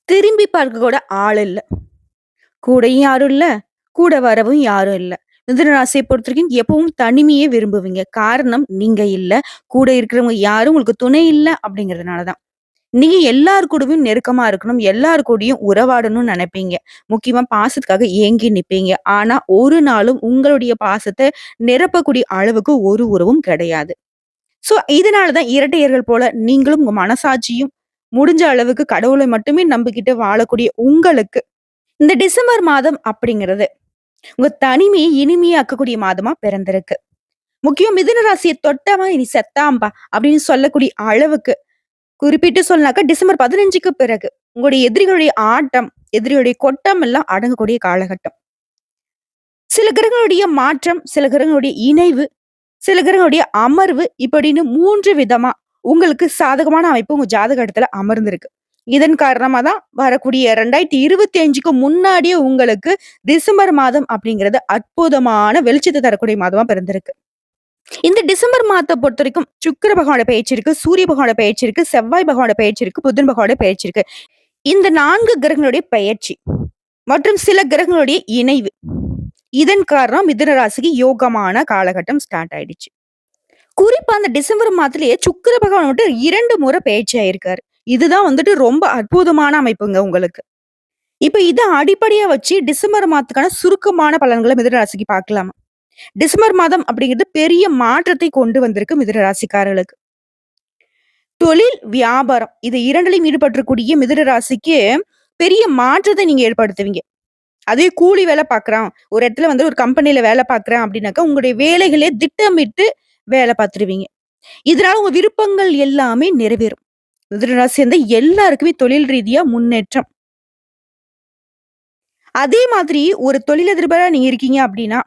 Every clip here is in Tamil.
திரும்பி பார்க்க கூட ஆள் இல்ல. கூடயும் யாரும் இல்ல. கூட வரவும் யாரும் இல்ல. மிதுன ராசிய பொறுத்தவரைக்கும் எப்பவும் தனிமையே விரும்புவீங்க. காரணம் நீங்க இல்ல. கூட இருக்கிறவங்க யாரும் உங்களுக்கு துணை இல்ல அப்படிங்கிறதுனால தான். நீங்க எல்லார் கூடவும் நெருக்கமா இருக்கணும். எல்லார் கூடயும் உறவாடணும்னு நெனைப்பீங்க. முக்கியமா பாசத்துக்காக ஏங்கி நிப்பீங்க. ஆனா, ஒரு நாளும் உங்களுடைய பாசத்த நிரப்பக்கூடிய அளவுக்கு ஒரு உறவும் கிடையாது. ஸோ, இதனால தான் இரட்டையர்கள் போல நீங்களும் உங்க மனசாட்சியும் முடிஞ்ச அளவுக்கு கடவுளை மட்டுமே நம்பிக்கிட்டு வாழக்கூடிய உங்களுக்கு, இந்த டிசம்பர் மாதம் அப்படிங்கிறது உங்க தனிமையை இனிமையாக்கக்கூடிய மாதமா பிறந்திருக்கு. முக்கியம் மிதுன ராசிய தொட்டவன் இனி செத்தாம்பா அப்படின்னு சொல்லக்கூடிய அளவுக்கு குறிப்பிட்டு சொன்னாக்கா டிசம்பர் 15க்கு பிறகு உங்களுடைய எதிரிகளுடைய ஆட்டம், எதிரிகளுடைய கொட்டம் எல்லாம் அடங்கக்கூடிய காலகட்டம். சில கிரகங்களுடைய மாற்றம், சில கிரகங்களுடைய இணைவு, சில கிரகங்களுடைய அமர்வு இப்படின்னு 3 விதமா உங்களுக்கு சாதகமான அமைப்பு உங்க ஜாதக இடத்துல அமர்ந்திருக்கு. இதன் காரணமா தான் வரக்கூடிய 2025க்கு முன்னாடியே உங்களுக்கு டிசம்பர் மாதம் அப்படிங்கிறது அற்புதமான வெளிச்சத்த தரக்கூடிய மாதமா பிறந்திருக்கு. இந்த டிசம்பர் மாதத்த பொறுத்தவரைக்கும் சுக்கிர பகவானோட பெயர்ச்சி இருக்கு, சூரிய பகவானோட பெயர்ச்சி இருக்கு, செவ்வாய் பகவானோட பெயர்ச்சி இருக்கு, புதன் பகவானோட பெயர்ச்சி இருக்கு. இந்த 4 கிரகங்களுடைய பெயர்ச்சி மற்றும் சில கிரகங்களுடைய இணைவு. இதன் காரணம் மிதுன ராசிக்கு யோகமான காலகட்டம் ஸ்டார்ட் ஆயிடுச்சு. குறிப்பா அந்த டிசம்பர் மாதத்திலேயே சுக்கிர பகவான் வந்துட்டு 2 முறை பெயர்ச்சி ஆயிருக்காரு. இதுதான் வந்துட்டு ரொம்ப அற்புதமான அமைப்புங்க உங்களுக்கு. இப்ப இத அடிப்படையா வச்சு டிசம்பர் மாதத்துக்கான சுருக்கமான பலன்கள மிதுன ராசிக்கு பார்க்கலாமா? டிசம்பர் மாதம் அப்படிங்கிறது பெரிய மாற்றத்தை கொண்டு வந்திருக்கு மிதுன ராசிக்காரர்களுக்கு. தொழில், வியாபாரம் இது 2லயும் ஈடுபட்டிருக்கக்கூடிய மிதுன ராசிக்கு பெரிய மாற்றத்தை நீங்க ஏற்படுத்துவீங்க. அதே கூலி வேலை பார்க்குறான், ஒரு இடத்துல வந்து ஒரு கம்பெனில வேலை பார்க்குறேன் அப்படின்னாக்கா, உங்களுடைய வேலைகளே திட்டமிட்டு வேலை பார்த்துருவீங்க. இதனால உங்க விருப்பங்கள் எல்லாமே நிறைவேறும். மிதுன ராசி சேர்ந்த எல்லாருக்குமே தொழில் ரீதியா முன்னேற்றம். அதே மாதிரி ஒரு தொழிலதிபரா நீங்க இருக்கீங்க அப்படின்னா,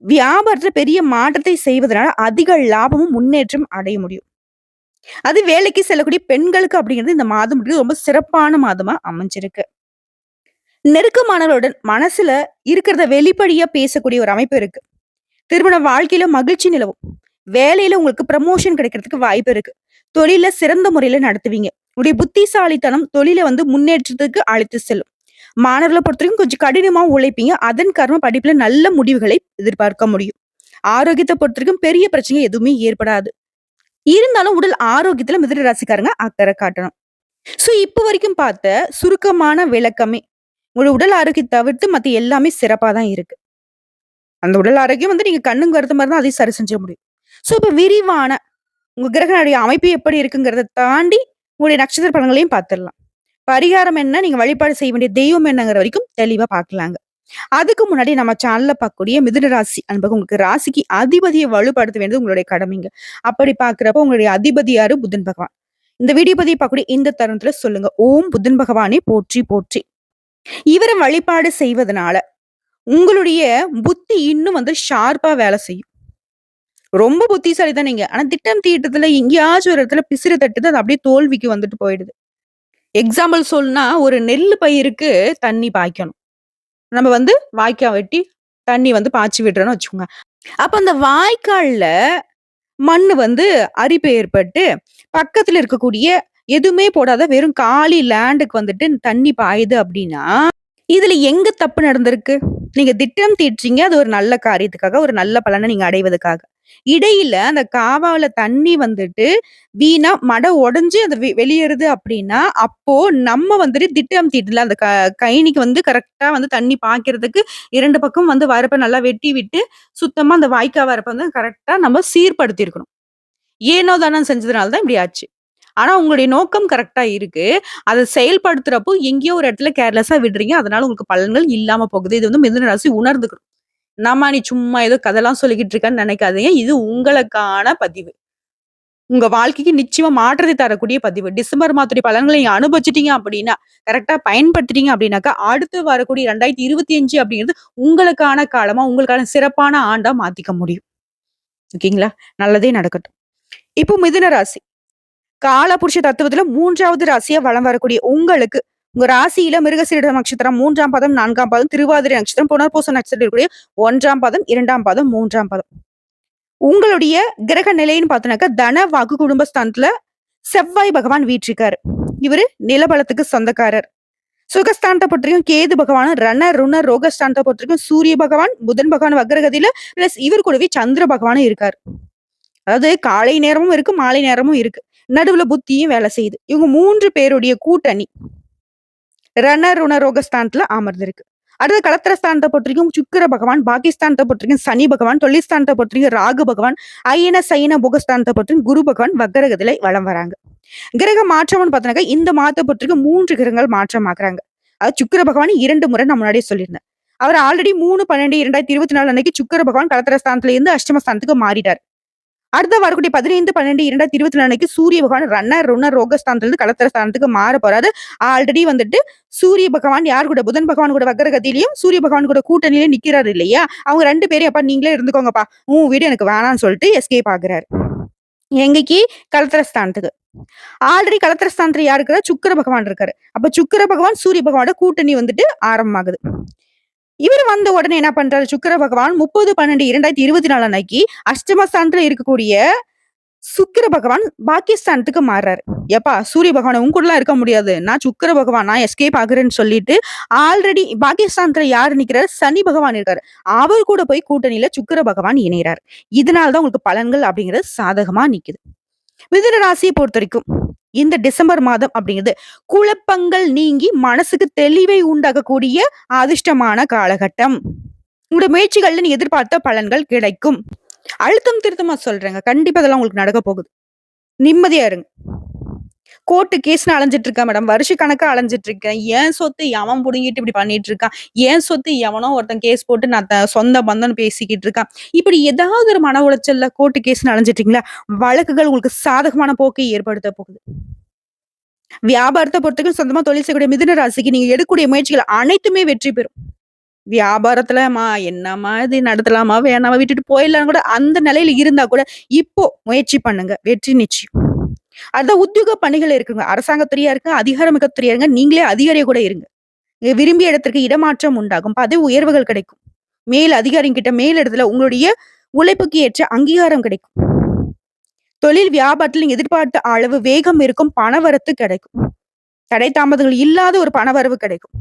வியாபாரத்துல பெரிய மாற்றத்தை செய்வதனால அதிக லாபமும், முன்னேற்றம் அடைய முடியும். அது வேலைக்கு செல்லக்கூடிய பெண்களுக்கு அப்படிங்கிறது இந்த மாதம் வந்து ரொம்ப சிறப்பான மாதமா அமைஞ்சிருக்கு. நெருக்கமானவர்களுடன் மனசுல இருக்கிறத வெளிப்படையா பேசக்கூடிய ஒரு அமைப்பு இருக்கு. திருமண வாழ்க்கையில மகிழ்ச்சி நிலவும். வேலையில உங்களுக்கு ப்ரமோஷன் கிடைக்கிறதுக்கு வாய்ப்பு இருக்கு. தொழில சிறந்த முறையில நடத்துவீங்க. உங்களுடைய புத்திசாலித்தனம் தொழில வந்து முன்னேற்றத்துக்கு அழைத்து செல்லும். மாணவர்கள பொறுத்தவரைக்கும் கொஞ்சம் கடினமா உழைப்பீங்க. அதன் காரணமா படிப்புல நல்ல முடிவுகளை எதிர்பார்க்க முடியும். ஆரோக்கியத்த பொறுத்தவரைக்கும் பெரிய பிரச்சனை எதுவுமே ஏற்படாது. இருந்தாலும் உடல் ஆரோக்கியத்துல மிதுன ராசிக்காரங்க அக்கறை காட்டணும். சோ இப்ப வரைக்கும் பார்த்த சுருக்கமான விளக்கமே உங்களோட உடல் ஆரோக்கியத்த தவிர்த்து மத்த எல்லாமே சிறப்பா தான் இருக்கு. அந்த உடல் ஆரோக்கியம் வந்து நீங்க கண்ணும் கருத்து மாரி தான் அதையும் சரி செஞ்சிட முடியும். சோ இப்ப விரிவான உங்க கிரகனுடைய அமைப்பு எப்படி இருக்குங்கிறத தாண்டி உங்களுடைய நட்சத்திர பலன்களையும் பார்த்துடலாம். பரிகாரம் என்ன? நீங்க வழிபாடு செய்ய வேண்டிய தெய்வம் என்னங்கிற வரைக்கும் தெளிவா பார்க்கலாங்க. அதுக்கு முன்னாடி நம்ம சேனல்ல பார்க்கக்கூடிய மிதுன ராசி அன்பகம் உங்களுக்கு ராசிக்கு அதிபதியை வலுப்படுத்த வேண்டியது உங்களுடைய கடமைங்க. அப்படி பார்க்கிறப்ப உங்களுடைய அதிபதி யாரு? புதன் பகவான். இந்த வீடியோ பதிவு பார்க்கக்கூடிய இந்த தருணத்துல சொல்லுங்க. ஓம் புதன் பகவானே போற்றி போற்றி. இவரை வழிபாடு செய்வதனால உங்களுடைய புத்தி இன்னும் வந்து ஷார்ப்பா வேலை செய்யும். ரொம்ப புத்திசாலி தான் நீங்க. ஆனா திட்டம் தீட்டுறதுல எங்கேயாச்சும் ஒரு இடத்துல பிசிறு தட்டுது. அது அப்படியே தோல்விக்கு வந்துட்டு போயிடுது. எக்ஸாம்பிள் சொல்லணும்னா, ஒரு நெல்லு பயிருக்கு தண்ணி பாய்க்கணும். நம்ம வந்து வாய்க்கா வெட்டி தண்ணி வந்து பாய்ச்சி விடுறோம்னு வச்சுக்கோங்க. அப்ப அந்த வாய்க்கால்ல மண்ணு வந்து அரிப்பு ஏற்பட்டு, பக்கத்துல இருக்கக்கூடிய எதுவுமே போடாத வெறும் காலி லேண்டுக்கு வந்துட்டு தண்ணி பாயுது அப்படின்னா, இதுல எங்க தப்பு நடந்திருக்கு? நீங்க திட்டம் தீட்டுறீங்க. அது ஒரு நல்ல காரியத்துக்காக, ஒரு நல்ல பலன நீங்க அடைவதற்காக. இடையில அந்த காவாவுல தண்ணி வந்துட்டு வீணா மட உடைஞ்சு அது வெளியேறுது அப்படின்னா, அப்போ நம்ம வந்துட்டு திட்டம் தீட்டல. அந்த கயனிக்கு வந்து கரெக்ட்டா வந்து தண்ணி பாய்க்கிறதுக்கு 2 பக்கம் வந்து வரப்ப நல்லா வெட்டி விட்டு, சுத்தமா அந்த வாய்க்கா வரப்ப வந்து கரெக்ட்டா நம்ம சீர்படுத்தியிருக்கணும். ஏனோ தானோன்னு செஞ்சதுனால தான் இப்படி ஆச்சு. ஆனா உங்களுடைய நோக்கம் கரெக்ட்டா இருக்கு. அத செயல்படுத்துறப்போ எங்கேயோ ஒரு இடத்துல கேர்லெஸ்ஸா விடுறீங்க. அதனால உங்களுக்கு பலன்கள் இல்லாம போகுது. இது வந்து மிதுன ராசி உணர்ந்துக்கணும். என்னம்மா நீ சும்மா ஏதோ கதைலாம் சொல்லிக்கிட்டு இருக்கன்னு நெனைக்காதீங்க. இது உங்களுக்கான பதிவு. உங்க வாழ்க்கைக்கு நிச்சயமா மாற்றத்தை தரக்கூடிய பதிவு. டிசம்பர் மாதத்துடைய பலன்கள நீங்க அனுபவிச்சுட்டீங்க அப்படின்னா, கரெக்ட்டா பயன்படுத்திட்டீங்க அப்படின்னாக்கா, அடுத்து வரக்கூடிய 2025 அப்படிங்கிறது உங்களுக்கான காலமா, உங்களுக்கான சிறப்பான ஆண்டா மாத்திக்க முடியும். ஓகேங்களா? நல்லதே நடக்கட்டும். இப்போ மிதுன ராசி. காலபுருஷ தத்துவத்துல 3வது ராசியா வலம் வரக்கூடிய உங்களுக்கு, உங்க ராசியில மிருகசீரிட நட்சத்திரம் 3ஆம் பாதம், 4ஆம் பாதம், திருவாதிரை நட்சத்திரம், புனர்பூச நட்சத்திரம் இருக்கக்கூடிய 1ஆம் பாதம், 2ஆம் பாதம், 3ஆம் பாதம். உங்களுடைய கிரக நிலைன்னு பார்த்தோம்னாக்கா, தன, வாக்கு, குடும்பஸ்தானத்துல செவ்வாய் பகவான் வீற்றிருக்காரு. இவரு நிலபலத்துக்கு சொந்தக்காரர். சுகஸ்தானத்த பொறுத்தவரைக்கும் கேது பகவான், ரண, ருண, ரோகஸ்தானத்த பொறுத்தவரைக்கும் சூரிய பகவான், புதன் பகவான் வக்ரகதியில பிளஸ் இவர் கூடவே சந்திர பகவானும் இருக்காரு. அதாவது காலை நேரமும் இருக்கு, மாலை நேரமும் இருக்கு. நடுவுல புத்தியும் வேலை செய்யுது. இவங்க 3 பேருடைய கூட்டணி ரண, ருண, ரோகஸ்தானத்துல அமர்ந்திருக்கு. அடுத்து கலத்திரஸ்தானத்தை பொறுத்தவரைக்கும் சுக்கிர பகவான், பாகிஸ்தானத்தை பொறுத்தவரைக்கும் சனி பகவான், தொழில்ஸ்தானத்தை பொறுத்தவரைக்கும் ராகு பகவான், அயன சயன போகஸ்தானத்தை பொறுத்தவரைக்கும் குரு பகவான் வக்கரகதில வலம் வராங்க. கிரக மாற்றம்னு பார்த்தீங்கன்னாக்கா இந்த மாதத்தை பொறுத்தவரைக்கும் 3 கிரகங்கள் மாற்றம் ஆகுறாங்க. அது சுக்கிர பகவான் 2 முறை நான் முன்னாடியே சொல்லியிருந்தேன். அவர் ஆல்ரெடி 3/12/2024 அன்னைக்கு சுக்கிர பகவான் கலத்திரஸ்தானத்துல இருந்து அஷ்டமஸ்தானத்துக்கு மாறிட்டார். அடுத்த வரக்கூடிய 15/12/2024 அன்னைக்கு சூரிய பகவான் ரண, ருண, ரோகஸ்தானத்திலிருந்து கலத்திரஸ்தானத்துக்கு மாற போறாரு. ஆல்ரெடி வந்துட்டு சூரிய பகவான் யார் கூட புதன் பகவான் கூட வக்கரகதியிலயும் சூரிய பகவான் கூட கூட்டணியில நிக்கிறாரு இல்லையா? அவங்க 2 பேரையும் அப்பா நீங்களே இருந்துக்கோங்கப்பா. வீடு எனக்கு வேணாம்னு சொல்லிட்டு எஸ்கேப் ஆகுறாரு. எங்கேக்கு? கலத்திரஸ்தானத்துக்கு. ஆல்ரெடி கலத்திரஸ்தானத்துல யாரு இருக்கிறா? சுக்கிர பகவான் இருக்காரு. அப்ப சுக்கிர பகவான் சூரிய பகவானோட கூட்டணி வந்துட்டு ஆரம்பமாகுது. இவர் வந்த உடனே என்ன பண்றாரு? சுக்கிர பகவான் 30/12/2024 அன்னைக்கு அஷ்டமஸ்தானத்துல இருக்கக்கூடிய சுக்கிர பகவான் பாகிஸ்தானத்துக்கு மாறுறாரு. ஏப்பா சூரிய பகவான் உன் கூடலாம் இருக்க முடியாது. நான் சுக்கிர பகவான் நான் எஸ்கேப் ஆகுறேன்னு சொல்லிட்டு ஆல்ரெடி பாகிஸ்தானத்துல யாரு நிக்கிறாரு? சனி பகவான் இருக்காரு. அவர் கூட போய் கூட்டணியில சுக்கிர பகவான் இணைகிறார். இதனாலதான் உங்களுக்கு பலன்கள் அப்படிங்கிறது சாதகமா நிக்குது. மிதுன ராசியை பொறுத்த வரைக்கும் இந்த டிசம்பர் மாதம் அப்படிங்கிறது குழப்பங்கள் நீங்கி மனசுக்கு தெளிவை உண்டாக்கக்கூடிய அதிர்ஷ்டமான காலகட்டம். உங்களோட முயற்சிகள்ல நீ எதிர்பார்த்த பலன்கள் கிடைக்கும். அழுத்தம் திருத்தமா சொல்றேங்க. கண்டிப்பா அதெல்லாம் உங்களுக்கு நடக்க போகுது. நிம்மதியா இருங்க. கோர்ட்டு கேஸ்ன்னு அலைஞ்சிட்டு இருக்கேன் மேடம். வருஷ கணக்கா அலைஞ்சிட்டு இருக்கேன். என் சொத்து எவன் புடுங்கிட்டு இப்படி பண்ணிட்டு இருக்கான். என் சொத்து எவனோ ஒருத்தன் கேஸ் போட்டு நான் சொந்த பந்தம்னு பேசிக்கிட்டு இருக்கான். இப்படி ஏதாவது ஒரு மன உளைச்சல்ல கோர்ட்டு கேஸ்ன்னு அலைஞ்சிட்டு இருக்கீங்களா? வழக்குகள் உங்களுக்கு சாதகமான போக்கை ஏற்படுத்த போகுது. வியாபாரத்தை பொறுத்தவரைக்கும் சொந்தமா தொழில் செய்யக்கூடிய மிதுன ராசிக்கு நீங்க எடுக்கக்கூடிய முயற்சிகள் அனைத்துமே வெற்றி பெறும். வியாபாரத்துலமா என்னம்மா இது நடத்தலாமா வேணாமா விட்டுட்டு போயிடலாம் கூட அந்த நிலையில இருந்தா கூட இப்போ முயற்சி பண்ணுங்க. வெற்றி நிச்சயம். அதான் உத்தியோக பணிகள் இருக்குங்க. அரசாங்கத்துறையா இருக்க, அதிகாரமிக்க துறையா இருங்க. நீங்களே அதிகாரியா கூட இருங்க. விரும்பிய இடத்திற்கு இடமாற்றம் உண்டாகும். பதவி உயர்வுகள் கிடைக்கும். மேல் அதிகாரிங்க கிட்ட மேல் இடத்துல உங்களுடைய உழைப்புக்கு ஏற்ற அங்கீகாரம் கிடைக்கும். தொழில் வியாபாரத்தில் நீங்க எதிர்பார்த்த அளவு வேகம் இருக்கும். பணவரத்து கிடைக்கும். தடை தாமதங்கள் இல்லாத ஒரு பணவரவு கிடைக்கும்.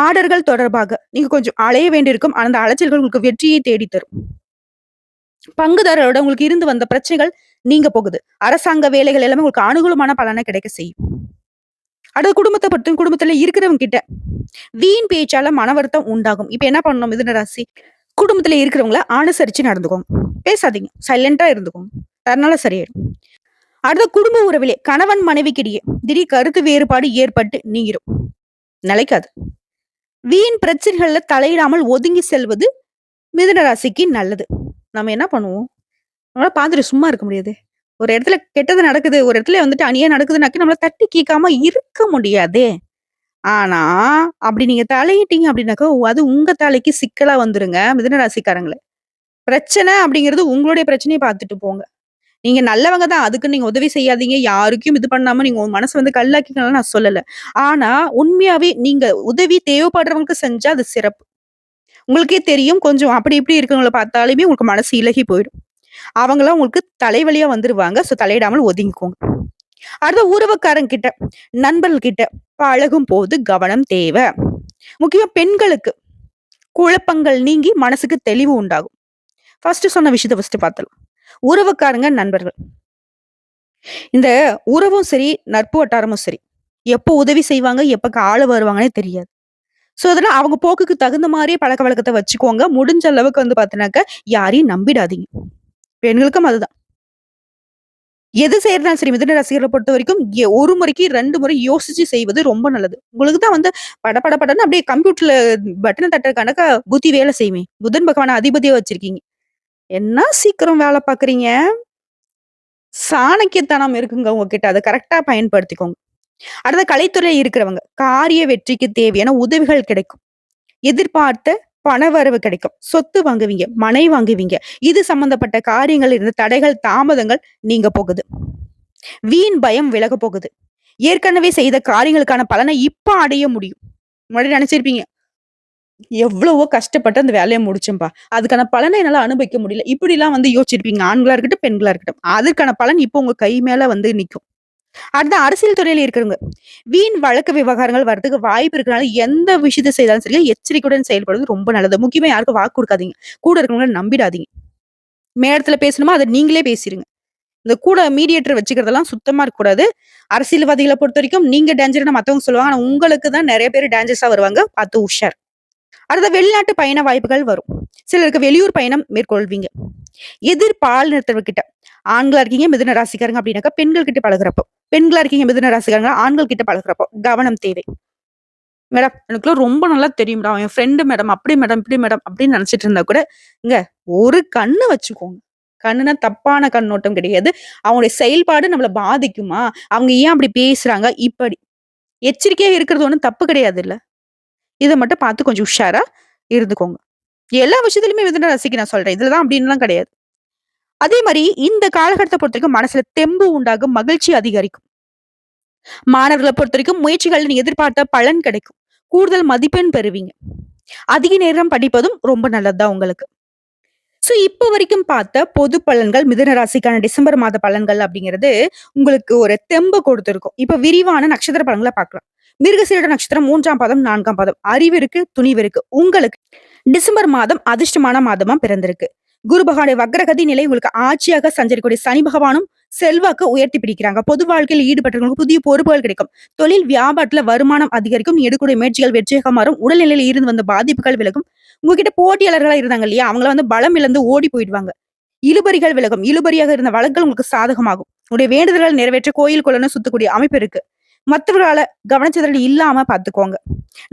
ஆர்டர்கள் தொடர்பாக நீங்க கொஞ்சம் அலைய வேண்டியிருக்கும். அந்த அலைச்சல்கள் உங்களுக்கு வெற்றியை தேடி தரும். பங்குதாரரோட உங்களுக்கு இருந்து வந்த பிரச்சனைகள் நீங்க போகுது. அரசாங்க வேலைகள் எல்லாமே உங்களுக்கு அனுகூலமான பலனை கிடைக்க செய்யும். அடுத்த குடும்பத்தை பற்றி குடும்பத்துல இருக்கிறவங்க கிட்ட வீண் பேச்சால மன வருத்தம் உண்டாகும். இப்ப என்ன பண்ணணும் மிதுன ராசி? குடும்பத்துல இருக்கிறவங்கள அனுசரிச்சு நடந்துக்கோங்க. பேசாதீங்க. சைலண்டா இருந்துக்கோங்க. அதனால சரியாயிடும். அடுத்த குடும்ப உறவிலே கணவன் மனைவிக்கிடையே திடீர் கருத்து வேறுபாடு ஏற்பட்டு நீங்கிரும். நிலைக்காது. வீண் பிரச்சனைகள்ல தலையிடாமல் ஒதுங்கி செல்வது மிதுன ராசிக்கு நல்லது. நம்ம என்ன பண்ணுவோம்? நம்மளால பார்த்துட்டு சும்மா இருக்க முடியாது. ஒரு இடத்துல கெட்டது நடக்குது, ஒரு இடத்துல வந்துட்டு அநியா நடக்குதுனாக்கி நம்மளால தட்டி கேட்காம இருக்க முடியாதே. ஆனா, அப்படி நீங்க தலையிட்டீங்க அப்படின்னாக்கா, அது உங்க தலைக்கு சிக்கலா வந்துருங்க மிதுன ராசிக்காரங்களே. பிரச்சனை அப்படிங்கிறது உங்களுடைய பிரச்சனைய பார்த்துட்டு போங்க. நீங்க நல்லவங்க தான். அதுக்கு நீங்க உதவி செய்யாதீங்க. யாருக்கும் இது பண்ணாம நீங்க உங்க மனச வந்து கல்லாக்கிக்கணும்னு நான் சொல்லல. ஆனா, உண்மையாவே நீங்க உதவி தேவைப்படுறவங்களுக்கு செஞ்சா அது சிறப்பு. உங்களுக்கே தெரியும் கொஞ்சம் அப்படி இப்படி இருக்கவங்கள பார்த்தாலுமே உங்களுக்கு மனசு இளகி போயிடும். அவங்கலாம் உங்களுக்கு தலைவலியா வந்துருவாங்க. தலையிடாமல் ஒதுங்கிக்கோங்க. அடுத்த உறவுக்காரங்க கிட்ட, நண்பர்கள் கிட்ட பழகும் போது கவனம் தேவை. முக்கியமா பெண்களுக்கு குழப்பங்கள் நீங்கி மனசுக்கு தெளிவு உண்டாகும். சொன்ன விஷயத்த பார்த்தலாம். உறவுக்காரங்க, நண்பர்கள். இந்த உறவும் சரி, நட்பு வட்டாரமும் சரி. எப்போ உதவி செய்வாங்க, எப்ப ஆள வருவாங்கன்னே தெரியாது. அதெல்லாம் அவங்க போக்குக்கு தகுந்த மாதிரியே பழக்கவழக்கத்த வச்சுக்கோங்க. முடிஞ்ச அளவுக்கு வந்து பார்த்தீங்கன்னாக்க, யாரையும் நம்பிடாதீங்க. பெண்களுக்கும் அதுதான். எது செய்யறதாலும் சரி, மிதுன ரசிகர்களை பொறுத்தவரைக்கும் ஒரு முறைக்கு 2 முறை யோசிச்சு செய்வது ரொம்ப நல்லது. உங்களுக்கு தான் வந்து படன்னு அப்படியே கம்ப்யூட்டர்ல பட்டன தட்டுற கணக்கா புத்தி வேலை செய்யுமே. புதன் பகவான அதிபதியா வச்சிருக்கீங்க. என்ன சீக்கிரம் வேலை பார்க்குறீங்க? சாணக்கியத்தனம் இருக்குங்க உங்ககிட்ட. அத கரெக்ட்டா பயன்படுத்திக்கோங்க. அடுத்த கலைத்துறையில இருக்கிறவங்க, காரிய வெற்றிக்கு தேவையான உதவிகள் கிடைக்கும். எதிர்பார்த்த பணவரவு கிடைக்கும். சொத்து வாங்குவீங்க, மனை வாங்குவீங்க. இது சம்பந்தப்பட்ட காரியங்கள் இருந்த தடைகள், தாமதங்கள் நீங்க போகுது. வீண் பயம் விலக போகுது. ஏற்கனவே செய்த காரியங்களுக்கான பலனை இப்ப அடைய முடியும். முன்னாடி நினைச்சிருப்பீங்க, எவ்வளவோ கஷ்டப்பட்டு அந்த வேலையை முடிச்சேன்பா. அதுக்கான பலனை என்னால அனுபவிக்க முடியல. இப்படிலாம் வந்து யோசிச்சிருப்பீங்க. ஆண்களா இருக்கட்டும், பெண்களா இருக்கட்டும். அதற்கான பலன் இப்போ உங்க கை மேல வந்து நிக்கும். அடுத்து அரசியல் துறையில இருக்கிறவங்க. வீண் வழக்கு விவகாரங்கள் வரதுக்கு வாய்ப்பு இருக்கனால, எந்த விஷயத்த செய்தாலும் சரி, எச்சரிக்கையுடன் செயல்படுவது ரொம்ப நல்லது. முக்கியமா யாருக்கும் வாக்கு குடுக்காதீங்க. கூட இருக்கிறவங்கள நம்பிடாதீங்க. மேடத்துல பேசணுமா, அத நீங்களே பேசிருங்க. இந்த கூட மீடியேட்டர் வச்சுக்கிறதெல்லாம் சுத்தமா இருக்கக்கூடாது. அரசியல்வாதிகள பொறுத்தவரைக்கும் நீங்க டேஞ்சர்ன்னு மத்தவங்க சொல்லுவாங்க. ஆனா உங்களுக்கு தான் நெறைய பேரு டேஞ்சர்ஸா வருவாங்க. பார்த்து உஷார். அடுத்த வெளிநாட்டு பயண வாய்ப்புகள் வரும். சிலருக்கு வெளியூர் பயணம் மேற்கொள்வீங்க. எதிர் பாலினத்தவர்கிட்ட ஆண்களா இருக்கீங்க மிதுன ராசிக்காரங்க அப்படின்னாக்கா பெண்கள் கிட்ட பழகுறப்போ, பெண்களா இருக்கீங்க மிதுன ராசிக்காரங்க ஆண்கள் கிட்ட பழகுறப்போ கவனம் தேவை. மேடம் எனக்குலாம் ரொம்ப நல்லா தெரியும் மேடம். என் ஃப்ரெண்டு மேடம், அப்படி மேடம், இப்படி மேடம் அப்படின்னு நினைச்சிட்டு இருந்தா கூட, இங்க ஒரு கண்ணு வச்சுக்கோங்க. கண்ணுனா தப்பான கண்ணோட்டம் கிடையாது. அவங்களுடைய செயல்பாடு நம்மள பாதிக்குமா? அவங்க ஏன் அப்படி பேசுறாங்க? இப்படி. எச்சரிக்கையா இருக்கிறது ஒண்ணும் தப்பு கிடையாதுல்ல. இத மட்டும் பார்த்து கொஞ்சம் உஷாரா இருந்துக்கோங்க. எல்லா விஷயத்திலுமே மிதுன ராசிக்கு நான் சொல்றேன். இதுல தான் அப்படின்னுலாம் கிடையாது. அதே மாரி இந்த காலகட்டத்த பொறுத்தவரைக்கும் மனசுல தெம்பு உண்டாகும், மகிழ்ச்சி அதிகரிக்கும். மாணவர்கள பொறுத்தவரைக்கும் முயற்சிகள்ல நீங்க எதிர்பார்த்த பலன் கிடைக்கும். கூடுதல் மதிப்பெண் பெறுவீங்க. அதிக நேரம் படிப்பதும் ரொம்ப நல்லது தான் உங்களுக்கு. சோ இப்ப வரைக்கும் பார்த்த பொது பலன்கள் மிதுன ராசிக்கான டிசம்பர் மாத பலன்கள் அப்படிங்கிறது உங்களுக்கு ஒரு தெம்ப கொடுத்திருக்கும். இப்ப விரிவான நட்சத்திர பலன்கள பார்க்கலாம். மிருகசீரிட நட்சத்திரம் 3ஆம் பாதம், 4ஆம் பாதம். அறிவு இருக்கு, துணிவு இருக்கு. உங்களுக்கு டிசம்பர் மாதம் அதிர்ஷ்டமான மாதமா பிறந்திருக்கு. குரு பகவானுடைய வக்ரகதி நிலை உங்களுக்கு ஆட்சியாக சஞ்சரிக்கக்கூடிய சனி பகவானும் செல்வாக்கு உயர்த்தி பிடிக்கிறாங்க. பொது வாழ்க்கையில் ஈடுபட்டவங்களுக்கு புதிய பொறுப்புகள் கிடைக்கும். தொழில் வியாபாரத்துல வருமானம் அதிகரிக்கும். நீ எடுக்கக்கூடிய முயற்சிகள் வெற்றியாக மாறும். உடல்நிலையில இருந்து வந்த பாதிப்புகள் விலகும். உங்ககிட்ட போட்டியாளர்களா இருந்தாங்க இல்லையா? அவங்கள வந்து பலம் இழந்து ஓடி போயிடுவாங்க. இழுபறிகள் விலகும். இழுபறியாக இருந்த வழக்குகள் உங்களுக்கு சாதகமாகும். உங்களுடைய வேண்டுதல்கள் நிறைவேற்ற கோயில் குளம்னு சுத்தக்கூடிய அமைப்பு இருக்கு. மத்தவர்களால கவனச்சிதறல் இல்லாம பாத்துக்கோங்க.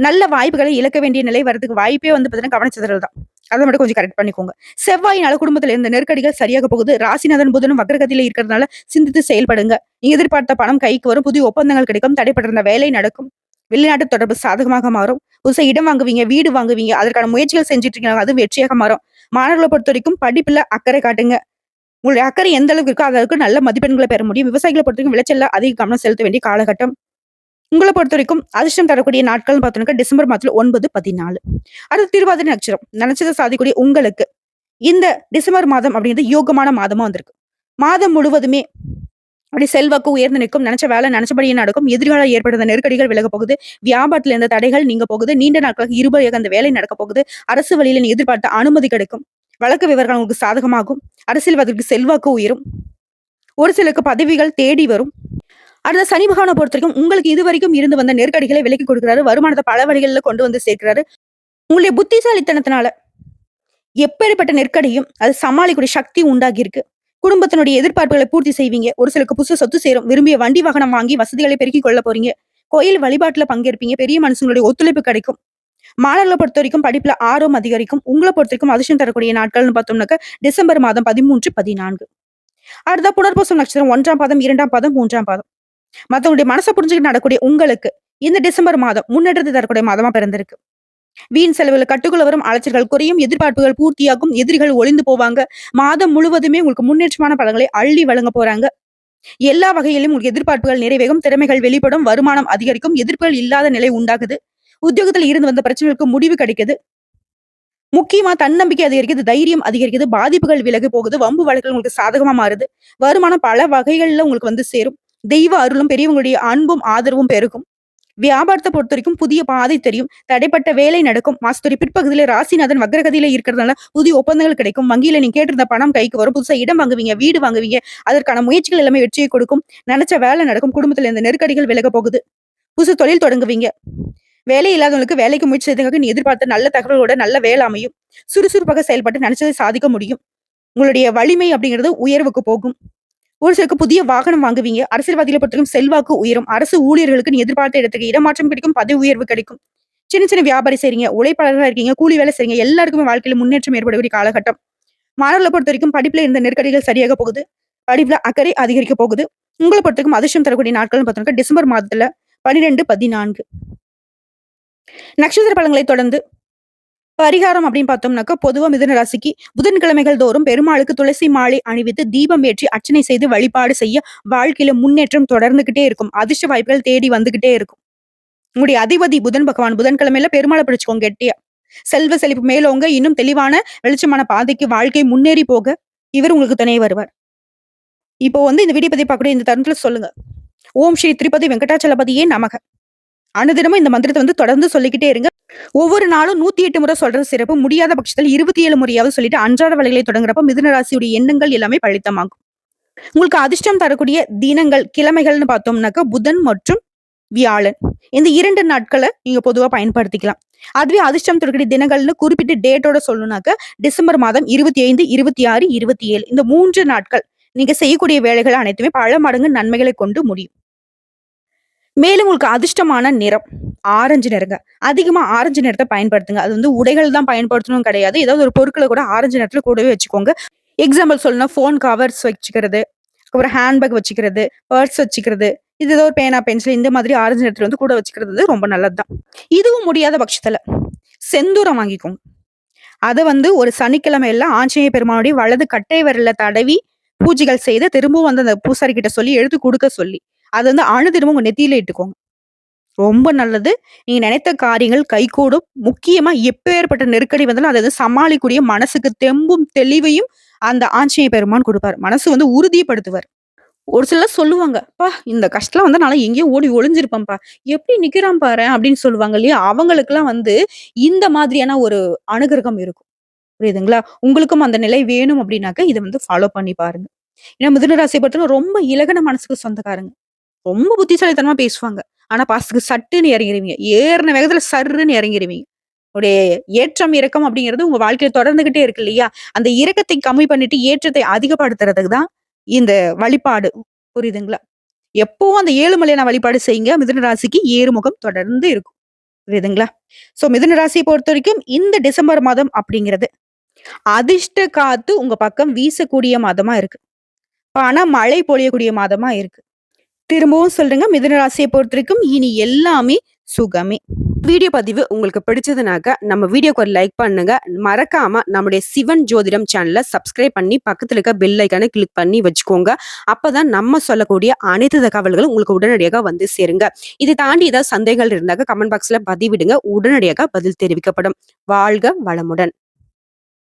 நல்ல வாய்ப்புகளை இழக்க வேண்டிய நிலை வரதுக்கு வாய்ப்பே வந்து பாத்தீங்கன்னா கவனச்சிதறல் தான். அத மட்டும் கொஞ்சம் கரெக்ட் பண்ணிக்கோங்க. செவ்வாயினால குடும்பத்துல இருந்த நெருக்கடிகள் சரியாக போகுது. ராசிநாதன் புதனும் வக்ரகதியில இருக்கிறதுனால சிந்தித்து செயல்படுங்க. நீங்க எதிர்பார்த்த பணம் கைக்கு வரும். புதிய ஒப்பந்தங்கள் கிடைக்கும். தடைப்பட்டிருந்த வேலை நடக்கும். வெளிநாட்டு தொடர்பு சாதகமாக மாறும். புதுசா இடம் வாங்குவீங்க, வீடு வாங்குவீங்க. அதற்கான முயற்சிகள் செஞ்சுட்டு இருக்கீங்க. அது வெற்றியாக மாறும். மாணவர்களை பொறுத்தவரைக்கும் படிப்புல அக்கறை காட்டுங்க. உங்களுடைய அக்கறை எந்த அளவுக்கு இருக்கோ, அந்த அளவுக்கு நல்ல மதிப்பெண்களை பெற முடியும். விவசாயிகளை பொறுத்தவரைக்கும் விளைச்சல்ல அதிக கவனம் செலுத்த வேண்டிய காலகட்டம். உங்கள பொறுத்தவரைக்கும் அதிர்ஷ்டம் தரக்கூடிய நாட்கள்னு பார்த்தோம்னாக்கா, டிசம்பர் மாதத்துல 9, 14. அடுத்து திருவாதிரை நட்சத்திரம். நினைச்சத சாதிக்கக்கூடிய உங்களுக்கு, இந்த டிசம்பர் மாதம் அப்படிங்கிறது யோகமான மாதமா வந்திருக்கு. மாதம் முழுவதுமே அப்படி செல்வாக்கு உயர்ந்து நிற்கும். நினைச்ச வேலை நினைச்சபடியே நடக்கும். எதிர்கால ஏற்படுத்த நெருக்கடிகள் விலக போகுது. வியாபாரத்துல இருந்த தடைகள் நீங்க போகுது. நீண்ட நாட்களாக இருபடியாக அந்த வேலை நடக்க போகுது. அரசு வழியில நீ எதிர்பார்த்த அனுமதி கிடைக்கும். வழக்கு விவரங்கள் உங்களுக்கு சாதகமாகும். அரசியல்வாதிகளுக்கு செல்வாக்கு உயரும். ஒரு சிலருக்கு பதவிகள் தேடி வரும். அடுத்த சனி பகவானை பொறுத்தவரைக்கும் உங்களுக்கு இதுவரைக்கும் இருந்து வந்த நெருக்கடிகளை விலக்கி கொடுக்கிறாரு. வருமானத்தை பல வழிகள்ல கொண்டு வந்து சேர்க்கிறாரு. உங்களுடைய புத்திசாலித்தனத்தினால எப்பேற்பட்ட நெருக்கடியும் அது சமாளிக்கக்கூடிய சக்தி உண்டாகி இருக்கு. குடும்பத்தினுடைய எதிர்பார்ப்புகளை பூர்த்தி செய்வீங்க. ஒரு சிலருக்கு புதுசு சொத்து சேரும். விரும்பிய வண்டி வாகனம் வாங்கி வசதிகளை பெருக்கிக் கொள்ள போறீங்க. கோயில் வழிபாட்டுல பங்கேற்பீங்க. பெரிய மனுஷங்களுடைய ஒத்துழைப்பு கிடைக்கும். மாணவர்களை பொறுத்த வரைக்கும் படிப்புல ஆர்வம் அதிகரிக்கும். உங்களை பொறுத்த வரைக்கும் அதிர்ஷ்டம் தரக்கூடிய நாட்கள்னு பார்த்தோம்னாக்க டிசம்பர் மாதம் 13, 14. அடுத்த புனர்பூசம் நட்சத்திரம் 1ஆம் பாதம், 2ஆம் பாதம், 3ஆம் பாதம். மத்தவங்களுடைய மனச புரிஞ்சுக்கிட்டு நடக்கூடிய உங்களுக்கு இந்த டிசம்பர் மாதம் முன்னேற்றத்தை தரக்கூடிய மாதமா பிறந்திருக்கு. வீண் செலவுகள் கட்டுக்குள்ள வரும். அலைச்சல்கள் குறையும். எதிர்பார்ப்புகள் பூர்த்தியாகும். எதிரிகள் ஒளிந்து போவாங்க. மாதம் முழுவதுமே உங்களுக்கு முன்னேற்றமான பலன்களை அள்ளி வழங்க போறாங்க. எல்லா வகையிலும் உங்களுக்கு எதிர்பார்ப்புகள் நிறைவேறும். திறமைகள் வெளிப்படும். வருமானம் அதிகரிக்கும். எதிர்ப்புகள் இல்லாத நிலை உண்டாகுது. உத்தியோகத்தில் இருந்து வந்த பிரச்சனைகளுக்கு முடிவு கிடைக்குது. முக்கியமா தன்னம்பிக்கை அதிகரிக்குது. தைரியம் அதிகரிக்குது. பாதிப்புகள் விலகி போகுது. வம்பு வழக்குகள் உங்களுக்கு சாதகமா மாறுது. வருமானம் பல வகைகள்ல உங்களுக்கு வந்து சேரும். தெய்வ அருளும் பெரியவங்களுடைய அன்பும் ஆதரவும் பெருகும். வியாபாரத்தை பொறுத்த வரைக்கும் புதிய பாதை தெரியும். தடைப்பட்ட வேலை நடக்கும். மாசத்துடைய பிற்பகுதியில ராசிநாதன் வக்ரகதியில இருக்கிறதுனால புதிய ஒப்பந்தங்கள் கிடைக்கும். வங்கியில நீங்க கேட்டிருந்த பணம் கைக்கு வரும். புதுசா இடம் வாங்குவீங்க, வீடு வாங்குவீங்க. அதற்கான முயற்சிகள் எல்லாமே வெற்றியை கொடுக்கும். நினைச்ச வேலை நடக்கும். குடும்பத்துல இந்த நெருக்கடிகள் விலக போகுது. புதுசு தொழில் தொடங்குவீங்க. வேலை இல்லாதவங்களுக்கு வேலைக்கு முயற்சி செய்தவங்களுக்கு நீ எதிர்பார்த்த நல்ல தகவலோட நல்ல வேலை அமையும். சுறுசுறுப்பாக செயல்பட்டு நினைச்சதை சாதிக்க முடியும். உங்களுடைய வலிமை அப்படிங்கிறது உயர்வுக்கு போகும். ஒரு சிலருக்கு புதிய வாகனம் வாங்குவீங்க. அரசியல்வாதிகளை பொறுத்தவரைக்கும் செல்வாக்கு உயரும். அரசு ஊழியர்களுக்கு நீ எதிர்பார்த்த இடத்துக்கு இடமாற்றம் கிடைக்கும். பதவி உயர்வு கிடைக்கும். சின்ன சின்ன வியாபாரி செய்றீங்க, உழைப்பாளர்களா இருக்கீங்க, கூலி வேலை செய்றீங்க. எல்லாருக்குமே வாழ்க்கையில முன்னேற்றம் ஏற்படக்கூடிய காலகட்டம். மாணவர்களை பொறுத்த வரைக்கும் படிப்புல இருந்த நெருக்கடிகள் சரியாக போகுது. படிப்புல அக்கறை அதிகரிக்க போகுது. உங்களை பொறுத்தவரைக்கும் அதிர்ஷ்டம் தரக்கூடிய நாட்கள்னு பார்த்தோம்னா டிசம்பர் மாதத்துல 12, 14. நட்சத்திர பலன்களை தொடர்ந்து பரிகாரம் அப்படின்னு பார்த்தோம்னாக்கா, பொதுவா மிதுன ராசிக்கு புதன்கிழமைகள் தோறும் பெருமாளுக்கு துளசி மாலை அணிவித்து தீபம் ஏற்றி அர்ச்சனை செய்து வழிபாடு செய்ய வாழ்க்கையில முன்னேற்றம் தொடர்ந்துகிட்டே இருக்கும். அதிர்ஷ்ட வாய்ப்புகள் தேடி வந்துகிட்டே இருக்கும். உங்களுடைய அதிபதி புதன் பகவான். புதன்கிழமையில பெருமாளை பிடிச்சுக்கோங்க கெட்டியா. செல்வ செழிப்பு மேலோங்க, இன்னும் தெளிவான வெளிச்சமான பாதைக்கு வாழ்க்கை முன்னேறி போக இவர் உங்களுக்கு துணை வருவார். இப்போ வந்து இந்த வீடியோ பத்தி பார்க்கக்கூடிய இந்த தருணத்துல சொல்லுங்க. ஓம் ஸ்ரீ திருப்பதி வெங்கடாச்சலபதியே நமக. அனுதினமும் இந்த மந்திரத்தை வந்து தொடர்ந்து சொல்லிக்கிட்டே இருங்க. ஒவ்வொரு நாளும் 108 முறை சொல்றது சிறப்பு. முடியாத பட்சத்தில் 27 முறையாவது சொல்லிட்டு அன்றாட வேலைகளை தொடங்குறப்ப மிதுன ராசியுடைய எண்ணங்கள் எல்லாமே பலித்தமாகும். உங்களுக்கு அதிர்ஷ்டம் தரக்கூடிய தினங்கள், கிழமைகள்னு பார்த்தோம்னாக்கா புதன் மற்றும் வியாழன். இந்த 2 நாட்களை நீங்க பொதுவா பயன்படுத்திக்கலாம். அதுவே அதிர்ஷ்டம் தரக்கூடிய தினங்கள்னு குறிப்பிட்ட டேட்டோட சொல்லணும்னாக்க டிசம்பர் மாதம் 25, 26, 27 இந்த 3 நாட்கள் நீங்க செய்யக்கூடிய வேலைகள் அனைத்துமே பல மடங்கு நன்மைகளை கொண்டு முடியும். மேலும் உங்களுக்கு அதிர்ஷ்டமான நிறம் ஆரஞ்சு நிறங்க. அதிகமா ஆரஞ்சு நிறத்தை பயன்படுத்துங்க. அது வந்து உடைகள் தான் பயன்படுத்தணும் கிடையாது. ஏதாவது ஒரு பொருட்களை கூட ஆரஞ்சு நிறத்துல கூடவே வச்சுக்கோங்க. எக்ஸாம்பிள் சொல்லணும்னா ஃபோன் கவர்ஸ் வச்சுக்கிறது, அப்புறம் ஹேண்ட்பேக் வச்சுக்கிறது, பர்ஸ் வச்சுக்கிறது, இது ஏதோ ஒரு பேனா, பென்சில் இந்த மாதிரி ஆரஞ்சு நிறத்துல வந்து கூட வச்சுக்கிறது வந்து ரொம்ப நல்லதுதான். இதுவும் முடியாத பட்சத்துல செந்தூரம் வாங்கிக்கோங்க. அத வந்து ஒரு சனிக்கிழமை எல்லாம் ஆஞ்சநேய பெருமானுடைய வலது கட்டை விரல்ல தடவி பூஜைகள் செய்து திரும்பவும் வந்து அந்த பூசாரி கிட்ட சொல்லி எடுத்து கொடுக்க சொல்லி அது வந்து அணுதினமும் உங்க நெத்தியில இட்டுக்கோங்க. ரொம்ப நல்லது. நீங்க நினைத்த காரியங்கள் கைகூடும். முக்கியமா எப்பேற்பட்ட நெருக்கடி வந்தாலும் அதை வந்து சமாளிக்கக்கூடிய மனசுக்கு தெம்பும் தெளிவையும் அந்த ஆஞ்சநேய பெருமான் கொடுப்பார். மனசு வந்து உறுதிப்படுத்துவார். ஒரு சிலர் சொல்லுவாங்க, "அப்பா இந்த கஷ்டம் வந்தா நான்லாம் எங்கேயோ ஓடி ஒளிஞ்சிருப்பேன்ப்பா. எப்படி நிக்கிறான் பாரேன்" அப்படின்னு சொல்லுவாங்க இல்லையா? அவங்களுக்கெல்லாம் வந்து இந்த மாதிரியான ஒரு அனுகிரகம் இருக்கும். புரியுதுங்களா? உங்களுக்கும் அந்த நிலை வேணும் அப்படின்னாக்க இத வந்து ஃபாலோ பண்ணி பாருங்க. ஏன்னா மிதுன ராசிய பொறுத்தவரை ரொம்ப இலகுன மனசுக்கு சொந்தக்காரங்க. ரொம்ப புத்திசாலித்தனமா பேசுவாங்க. ஆனா பாசத்துக்கு சட்டுன்னு இறங்கிருவீங்க. ஏறுன வேகத்துல சர்ருன்னு இறங்கிருவீங்க. உடைய ஏற்றம், இறக்கம் அப்படிங்கிறது உங்க வாழ்க்கையில தொடர்ந்துகிட்டே இருக்கு இல்லையா? அந்த இறக்கத்தை கம்மி பண்ணிட்டு ஏற்றத்தை அதிகப்படுத்துறதுக்கு தான் இந்த வழிபாடு. புரியுதுங்களா? எப்பவும் அந்த ஏழுமலையான வழிபாடு செய்யுங்க. மிதுன ராசிக்கு ஏறுமுகம் தொடர்ந்து இருக்கும். புரியுதுங்களா? சோ மிதுன ராசியை பொறுத்தவரைக்கும் இந்த டிசம்பர் மாதம் அப்படிங்கிறது அதிர்ஷ்ட காத்து உங்க பக்கம் வீசக்கூடிய மாதமா இருக்கு. ஆனா மழை பொழியக்கூடிய மாதமா இருக்கு. திரும்பவும் சொல்றேங்க, மிதுன ராசியை பொறுத்தவரைக்கும் இனி எல்லாமே சுகமே. வீடியோ பதிவு உங்களுக்கு பிடிச்சதுனாக்க நம்ம வீடியோக்கு ஒரு லைக் பண்ணுங்க. மறக்காம நம்முடைய சிவன் ஜோதிடம் சேனலை சப்ஸ்கிரைப் பண்ணி பக்கத்துல இருக்க பெல் ஐக்கானை கிளிக் பண்ணி வச்சுக்கோங்க. அப்பதான் நம்ம சொல்லக்கூடிய அனைத்து தகவல்களும் உங்களுக்கு உடனடியாக வந்து சேருங்க. இதை தாண்டி ஏதாவது சந்தேகங்கள் இருந்தாக்க கமெண்ட் பாக்ஸ்ல பதிவிடுங்க. உடனடியாக பதில் தெரிவிக்கப்படும். வாழ்க வளமுடன்.